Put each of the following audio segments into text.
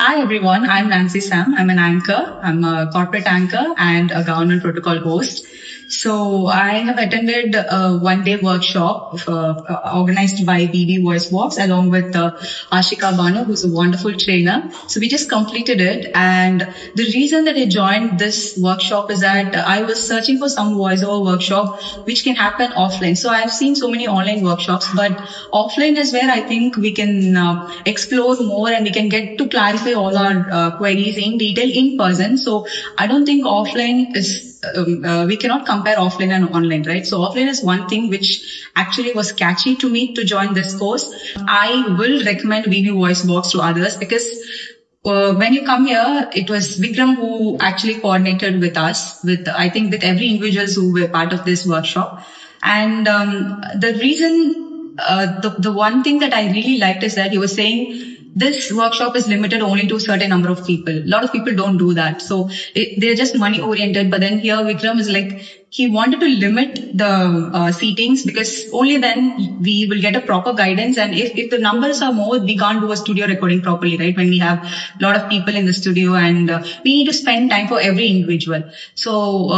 Hi everyone, I'm Nancy Sam. I'm an anchor. I'm a corporate anchor and a government protocol host. So I have attended a one-day workshop organized by BB Voice Box along with Ashika Banu, who's a wonderful trainer. So we just completed it, and the reason that I joined this workshop is that I was searching for some voiceover workshop which can happen offline. So I've seen so many online workshops, but offline is where I think we can explore more and we can get to clarify all our queries in detail in person. So I don't think offline is we cannot compare offline and online, right? So offline is one thing which actually was catchy to me to join this course. I will recommend VB Voice Box to others because when you come here, it was Vikram who actually coordinated with us, I think with every individuals who were part of this workshop. And the reason, the one thing that I really liked is that he was saying this workshop is limited only to a certain number of people. A lot of people don't do that. So they're just money oriented. But then here Vikram is like, he wanted to limit the seatings because only then we will get a proper guidance. And if the numbers are more, we can't do a studio recording properly, right? When we have a lot of people in the studio and we need to spend time for every individual. So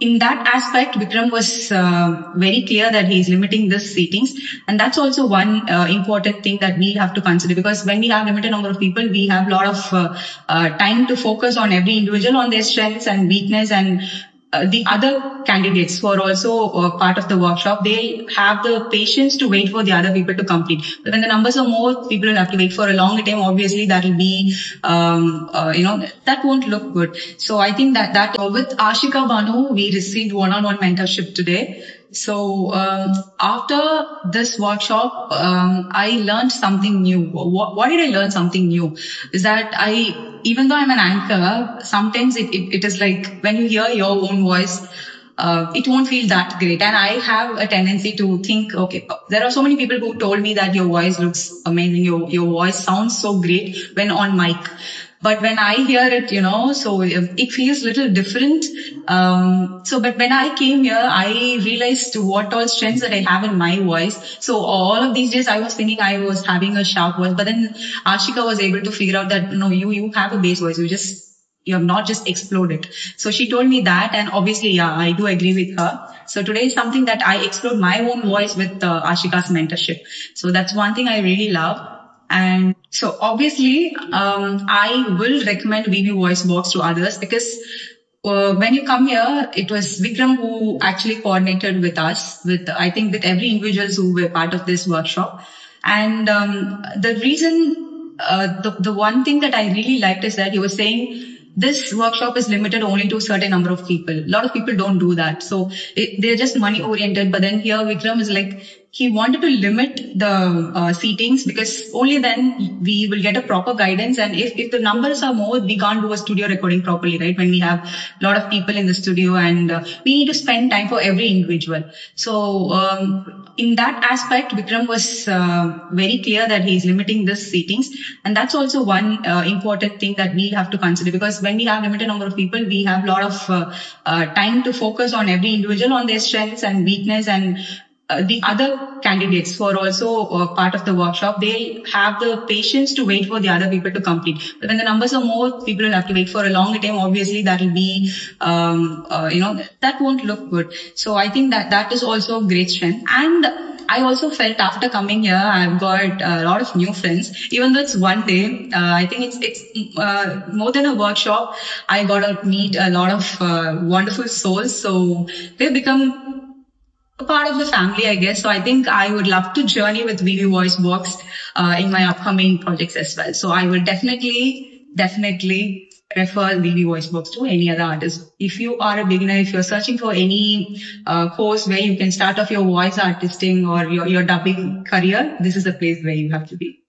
in that aspect, Vikram was very clear that he's limiting this seatings. And that's also one important thing that we have to consider, because when we have limited number of people, we have a lot of time to focus on every individual, on their strengths and weakness. And the other candidates who are also part of the workshop, they have the patience to wait for the other people to complete. But when the numbers are more, people will have to wait for a longer time. Obviously, that will be, that won't look good. So I think that with Ashika Banu, we received one-on-one mentorship today. So after this workshop, I learned something new. Why did I learn something new? Is that even though I'm an anchor, sometimes it is like when you hear your own voice, it won't feel that great. And I have a tendency to think, okay, there are so many people who told me that your voice looks amazing, your voice sounds so great when on mic. But when I hear it, so it feels a little different. But when I came here, I realized what all strengths that I have in my voice. So all of these days I was thinking I was having a sharp voice, but then Ashika was able to figure out that, no, you have a bass voice. You have not just exploded. So she told me that, and obviously, yeah, I do agree with her. So today is something that I explored my own voice with Ashika's mentorship. So that's one thing I really love. And so obviously, I will recommend VB Voice Box to others because when you come here, it was Vikram who actually coordinated with us, I think with every individuals who were part of this workshop. And the reason, the one thing that I really liked is that he was saying this workshop is limited only to a certain number of people. A lot of people don't do that. So they're just money oriented. But then here Vikram is like, he wanted to limit the seatings because only then we will get a proper guidance. And if the numbers are more, we can't do a studio recording properly, right? When we have a lot of people in the studio and we need to spend time for every individual. So in that aspect, Vikram was very clear that he's limiting this seatings. And that's also one important thing that we have to consider, because when we have limited number of people, we have a lot of time to focus on every individual, on their strengths and weakness. And the other candidates who are also part of the workshop, they have the patience to wait for the other people to complete. But when the numbers are more, people will have to wait for a longer time. Obviously, that will be, that won't look good. So I think that is also a great strength. And I also felt after coming here, I've got a lot of new friends. Even though it's one day, I think it's more than a workshop. I got to meet a lot of wonderful souls. So they've become a part of the family, I guess. So I think I would love to journey with VB Voice Box in my upcoming projects as well. So I will definitely refer VB Voice Box to any other artist. If you are a beginner, if you're searching for any course where you can start off your voice artisting or your dubbing career, this is the place where you have to be.